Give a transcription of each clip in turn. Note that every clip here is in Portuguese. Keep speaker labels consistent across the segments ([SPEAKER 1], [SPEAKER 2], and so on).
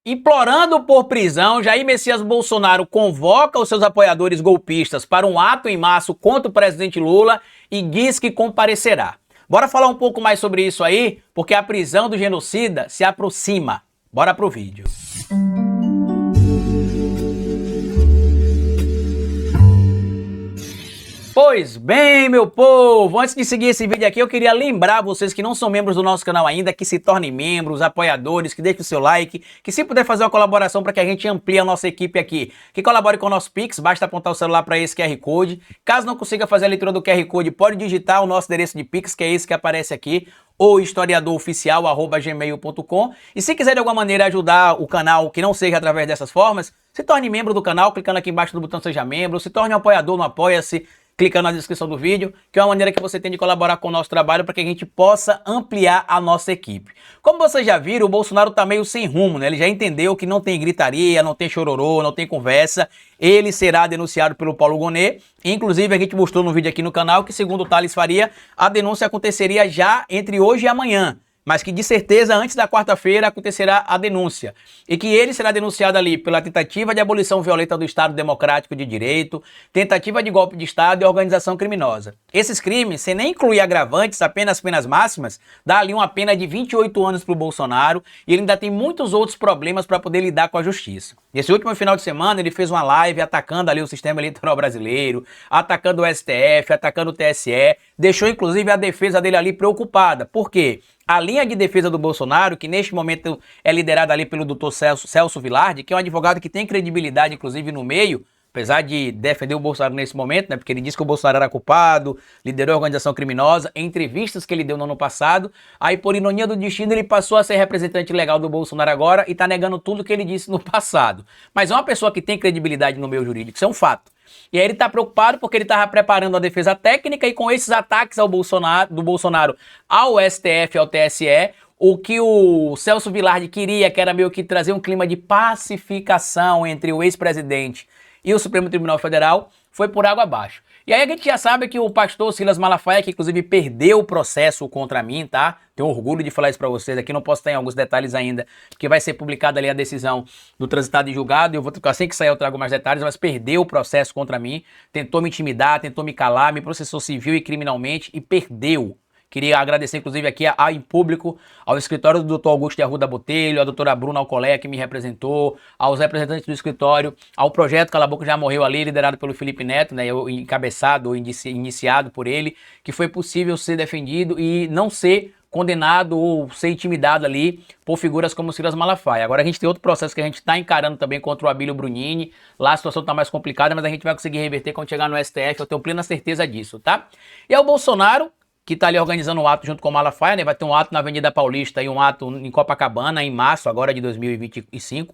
[SPEAKER 1] Implorando por prisão, Jair Messias Bolsonaro convoca os seus apoiadores golpistas para um ato em março contra o presidente Lula e diz que comparecerá. Bora falar um pouco mais sobre isso aí, porque a prisão do genocida se aproxima. Bora pro vídeo. Pois bem, meu povo, antes de seguir esse vídeo aqui, eu queria lembrar vocês que não são membros do nosso canal ainda, que se tornem membros, apoiadores, que deixem o seu like, que se puder fazer uma colaboração para que a gente amplie a nossa equipe aqui, que colabore com o nosso Pix, basta apontar o celular para esse QR Code. Caso não consiga fazer a leitura do QR Code, pode digitar o nosso endereço de Pix, que é esse que aparece aqui, ou historiadoroficial@gmail.com. E se quiser de alguma maneira ajudar o canal que não seja através dessas formas, se torne membro do canal, clicando aqui embaixo do botão Seja Membro, se torne um apoiador no Apoia-se, clicando na descrição do vídeo, que é uma maneira que você tem de colaborar com o nosso trabalho para que a gente possa ampliar a nossa equipe. Como vocês já viram, o Bolsonaro tá meio sem rumo, né? Ele já entendeu que não tem gritaria, não tem chororô, não tem conversa. Ele será denunciado pelo Paulo Gonet. Inclusive, a gente mostrou no vídeo aqui no canal que, segundo o Thales Faria, a denúncia aconteceria já entre hoje e amanhã. Mas que de certeza antes da quarta-feira acontecerá a denúncia. E que ele será denunciado ali pela tentativa de abolição violenta do Estado Democrático de Direito, tentativa de golpe de Estado e organização criminosa. Esses crimes, sem nem incluir agravantes, apenas penas máximas, dá ali uma pena de 28 anos para o Bolsonaro e ele ainda tem muitos outros problemas para poder lidar com a justiça. Nesse último final de semana ele fez uma live atacando ali o sistema eleitoral brasileiro, atacando o STF, atacando o TSE, deixou inclusive a defesa dele ali preocupada. Por quê? A linha de defesa do Bolsonaro, que neste momento é liderada ali pelo Dr. Celso Vilardi, que é um advogado que tem credibilidade, inclusive, no meio, apesar de defender o Bolsonaro nesse momento, né, porque ele disse que o Bolsonaro era culpado, liderou a organização criminosa, em entrevistas que ele deu no ano passado, aí por ironia do destino ele passou a ser representante legal do Bolsonaro agora e tá negando tudo que ele disse no passado. Mas é uma pessoa que tem credibilidade no meio jurídico, isso é um fato. E aí ele tá preocupado porque ele tava preparando a defesa técnica e com esses ataques ao do Bolsonaro ao STF, ao TSE, o que o Celso Vilardi queria, que era meio que trazer um clima de pacificação entre o ex-presidente e o Supremo Tribunal Federal, foi por água abaixo. E aí a gente já sabe que o pastor Silas Malafaia, que inclusive perdeu o processo contra mim, tá? Tenho orgulho de falar isso pra vocês aqui, não posso estar em alguns detalhes ainda, porque vai ser publicada ali a decisão do transitado e julgado, eu vou, assim que sair eu trago mais detalhes, mas perdeu o processo contra mim, tentou me intimidar, tentou me calar, me processou civil e criminalmente e perdeu. Queria agradecer, inclusive, aqui em público ao escritório do Dr. Augusto de Arruda Botelho, à doutora Bruna Alcolea, que me representou, aos representantes do escritório, ao projeto Cala a Boca Já Morreu Ali, liderado pelo Felipe Neto, né, encabeçado, iniciado por ele, que foi possível ser defendido e não ser condenado ou ser intimidado ali por figuras como Silas Malafaia. Agora a gente tem outro processo que a gente está encarando também contra o Abílio Brunini. Lá a situação está mais complicada, mas a gente vai conseguir reverter quando chegar no STF, eu tenho plena certeza disso, tá? E é o Bolsonaro, que está ali organizando um ato junto com o Malafaia, né? Vai ter um ato na Avenida Paulista e um ato em Copacabana, em março agora de 2025,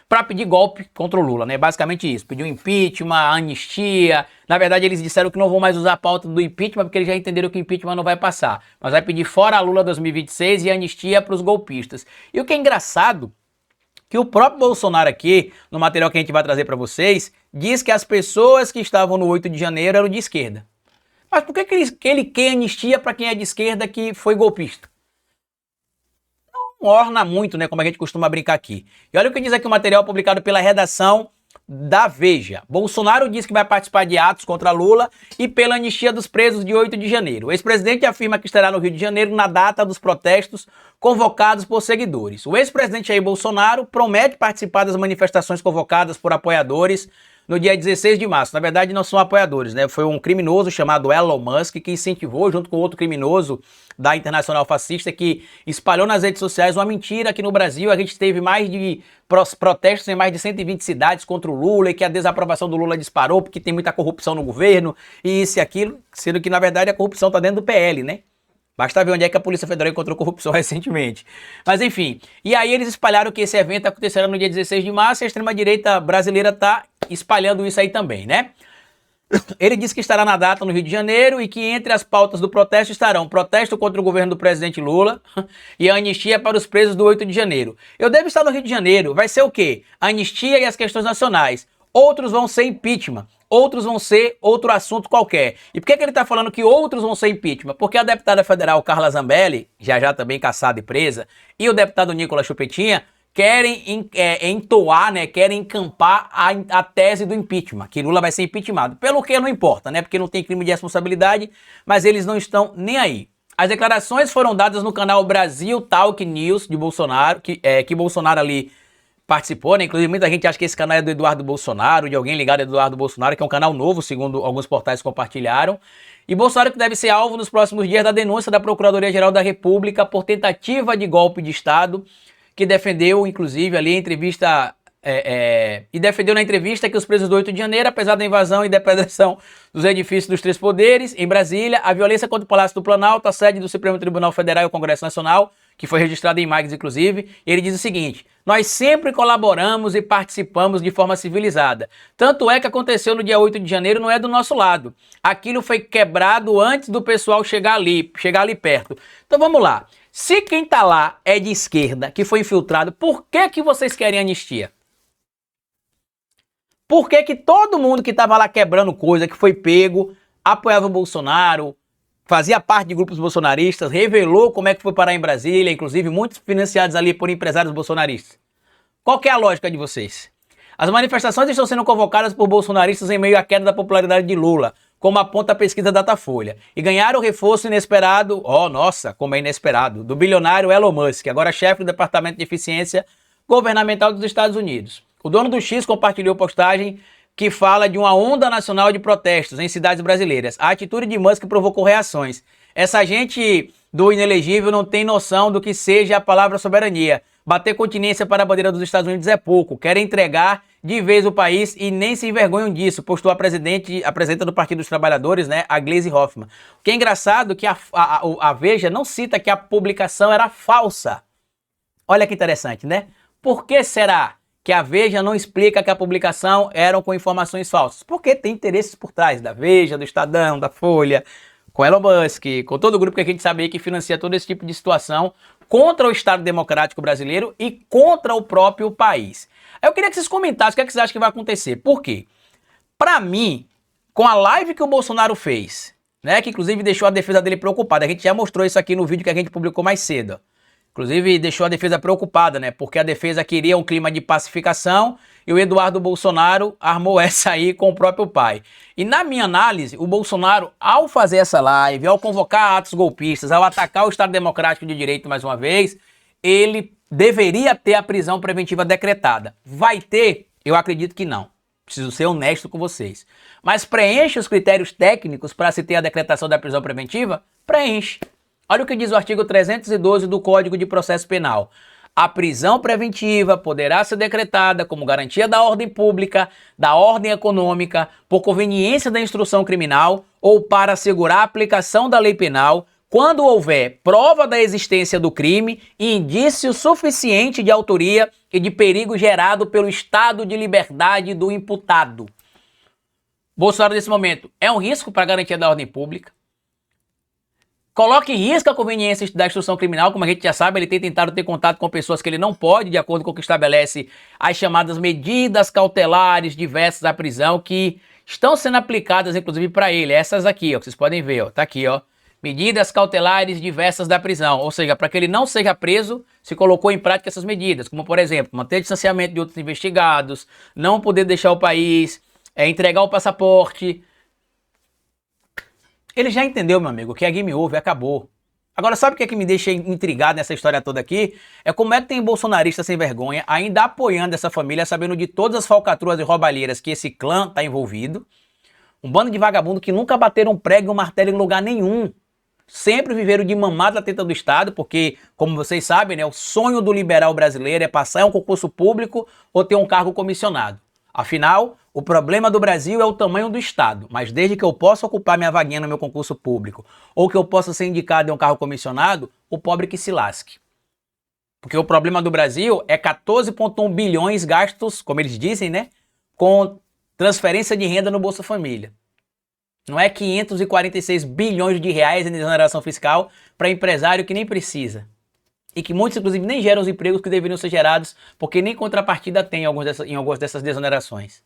[SPEAKER 1] para pedir golpe contra o Lula, né? Basicamente isso, pediu impeachment, anistia. Na verdade eles disseram que não vão mais usar a pauta do impeachment, porque eles já entenderam que o impeachment não vai passar, mas vai pedir fora a Lula 2026 e anistia para os golpistas. E o que é engraçado, que o próprio Bolsonaro aqui, no material que a gente vai trazer para vocês, diz que as pessoas que estavam no 8 de janeiro eram de esquerda. Mas por que ele quer anistia para quem é de esquerda que foi golpista? Não orna muito, né, como a gente costuma brincar aqui. E olha o que diz aqui o material publicado pela redação da Veja. Bolsonaro diz que vai participar de atos contra Lula e pela anistia dos presos de 8 de janeiro. O ex-presidente afirma que estará no Rio de Janeiro na data dos protestos convocados por seguidores. O ex-presidente Jair Bolsonaro promete participar das manifestações convocadas por apoiadores no dia 16 de março. Na verdade, não são apoiadores, né? Foi um criminoso chamado Elon Musk que incentivou, junto com outro criminoso da Internacional Fascista, que espalhou nas redes sociais uma mentira que no Brasil a gente teve mais de protestos em mais de 120 cidades contra o Lula e que a desaprovação do Lula disparou porque tem muita corrupção no governo e isso e aquilo, sendo que na verdade a corrupção está dentro do PL, né? Basta ver onde é que a Polícia Federal encontrou corrupção recentemente. Mas enfim, e aí eles espalharam que esse evento acontecerá no dia 16 de março e a extrema-direita brasileira está espalhando isso aí também, né? Ele disse que estará na data no Rio de Janeiro e que entre as pautas do protesto estarão protesto contra o governo do presidente Lula e a anistia para os presos do 8 de janeiro. Eu devo estar no Rio de Janeiro, vai ser o quê? Anistia e as questões nacionais. Outros vão ser impeachment. Outros vão ser outro assunto qualquer. E por que ele está falando que outros vão ser impeachment? Porque a deputada federal Carla Zambelli, já também caçada e presa, e o deputado Nicolas Chupetinha querem entoar, né, querem encampar a tese do impeachment, que Lula vai ser impeachmentado. Pelo que não importa, né, porque não tem crime de responsabilidade, mas eles não estão nem aí. As declarações foram dadas no canal Brasil Talk News de Bolsonaro, que Bolsonaro ali participou, né? Inclusive muita gente acha que esse canal é do Eduardo Bolsonaro, de alguém ligado a Eduardo Bolsonaro, que é um canal novo, segundo alguns portais compartilharam. E Bolsonaro que deve ser alvo nos próximos dias da denúncia da Procuradoria-Geral da República por tentativa de golpe de Estado, que defendeu, inclusive, ali a entrevista... e defendeu na entrevista que os presos do 8 de janeiro, apesar da invasão e depredação dos edifícios dos três poderes em Brasília, a violência contra o Palácio do Planalto, a sede do Supremo Tribunal Federal e o Congresso Nacional, que foi registrado em imagens, inclusive, ele diz o seguinte: nós sempre colaboramos e participamos de forma civilizada. Tanto é que aconteceu no dia 8 de janeiro, não é do nosso lado. Aquilo foi quebrado antes do pessoal chegar ali perto. Então vamos lá. Se quem tá lá é de esquerda, que foi infiltrado, por que vocês querem anistia? Por que todo mundo que estava lá quebrando coisa, que foi pego, apoiava o Bolsonaro, fazia parte de grupos bolsonaristas, revelou como é que foi parar em Brasília, inclusive muitos financiados ali por empresários bolsonaristas? Qual que é a lógica de vocês? As manifestações estão sendo convocadas por bolsonaristas em meio à queda da popularidade de Lula, como aponta a pesquisa Datafolha, e ganharam o reforço inesperado, nossa, como é inesperado, do bilionário Elon Musk, agora chefe do Departamento de Eficiência Governamental dos Estados Unidos. O dono do X compartilhou postagem que fala de uma onda nacional de protestos em cidades brasileiras. A atitude de Musk provocou reações. Essa gente do inelegível não tem noção do que seja a palavra soberania. Bater continência para a bandeira dos Estados Unidos é pouco. Querem entregar de vez o país e nem se envergonham disso, postou a presidenta do Partido dos Trabalhadores, né, a Gleisi Hoffmann. O que é engraçado é que a Veja não cita que a publicação era falsa. Olha que interessante, né? Por que será que a Veja não explica que a publicação eram com informações falsas? Porque tem interesses por trás da Veja, do Estadão, da Folha, com Elon Musk, com todo o grupo que a gente sabe que financia todo esse tipo de situação contra o Estado Democrático Brasileiro e contra o próprio país. Eu queria que vocês comentassem o que é que vocês acham que vai acontecer. Por quê? Pra mim, com a live que o Bolsonaro fez, né, que inclusive deixou a defesa dele preocupada, a gente já mostrou isso aqui no vídeo que a gente publicou mais cedo, inclusive deixou a defesa preocupada, né? Porque a defesa queria um clima de pacificação e o Eduardo Bolsonaro armou essa aí com o próprio pai. E na minha análise, o Bolsonaro, ao fazer essa live, ao convocar atos golpistas, ao atacar o Estado Democrático de Direito mais uma vez, ele deveria ter a prisão preventiva decretada. Vai ter? Eu acredito que não. Preciso ser honesto com vocês. Mas preenche os critérios técnicos para se ter a decretação da prisão preventiva? Preenche. Olha o que diz o artigo 312 do Código de Processo Penal. A prisão preventiva poderá ser decretada como garantia da ordem pública, da ordem econômica, por conveniência da instrução criminal ou para assegurar a aplicação da lei penal quando houver prova da existência do crime e indício suficiente de autoria e de perigo gerado pelo estado de liberdade do imputado. Bolsonaro, nesse momento, é um risco para a garantia da ordem pública. Coloca em risco a conveniência da instrução criminal, como a gente já sabe, ele tem tentado ter contato com pessoas que ele não pode, de acordo com o que estabelece as chamadas medidas cautelares diversas à prisão, que estão sendo aplicadas, inclusive, para ele. Essas aqui, ó, que vocês podem ver, ó, tá aqui, ó. Medidas cautelares diversas da prisão, ou seja, para que ele não seja preso, se colocou em prática essas medidas, como, por exemplo, manter distanciamento de outros investigados, não poder deixar o país, entregar o passaporte. Ele já entendeu, meu amigo, que é game over, acabou. Agora, sabe o que é que me deixa intrigado nessa história toda aqui? É como é que tem bolsonarista sem vergonha ainda apoiando essa família, sabendo de todas as falcatruas e roubalheiras que esse clã está envolvido. Um bando de vagabundo que nunca bateram prego e um martelo em lugar nenhum. Sempre viveram de mamada da teta do Estado, porque, como vocês sabem, né, o sonho do liberal brasileiro é passar em um concurso público ou ter um cargo comissionado. Afinal, o problema do Brasil é o tamanho do Estado, mas desde que eu possa ocupar minha vaguinha no meu concurso público ou que eu possa ser indicado em um cargo comissionado, o pobre que se lasque. Porque o problema do Brasil é 14,1 bilhões gastos, como eles dizem, né, com transferência de renda no Bolsa Família. Não é 546 bilhões de reais em exoneração fiscal para empresário que nem precisa. E que muitos, inclusive, nem geram os empregos que deveriam ser gerados, porque nem contrapartida tem em algumas dessas desonerações.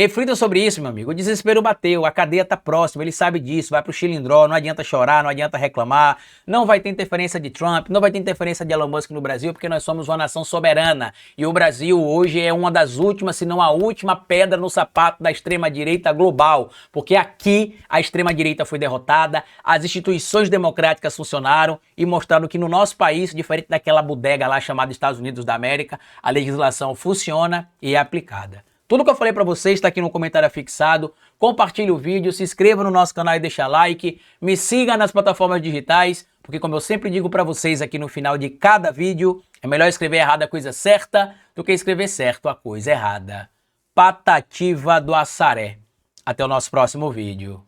[SPEAKER 1] Reflita sobre isso, meu amigo. O desespero bateu, a cadeia tá próxima, ele sabe disso, vai pro chilindró, não adianta chorar, não adianta reclamar, não vai ter interferência de Trump, não vai ter interferência de Elon Musk no Brasil, porque nós somos uma nação soberana. E o Brasil hoje é uma das últimas, se não a última pedra no sapato da extrema-direita global, porque aqui a extrema-direita foi derrotada, as instituições democráticas funcionaram e mostraram que no nosso país, diferente daquela bodega lá chamada Estados Unidos da América, a legislação funciona e é aplicada. Tudo que eu falei pra vocês está aqui no comentário fixado. Compartilhe o vídeo, se inscreva no nosso canal e deixa like. Me siga nas plataformas digitais, porque como eu sempre digo pra vocês aqui no final de cada vídeo, é melhor escrever errado a coisa certa do que escrever certo a coisa errada. Patativa do Assaré. Até o nosso próximo vídeo.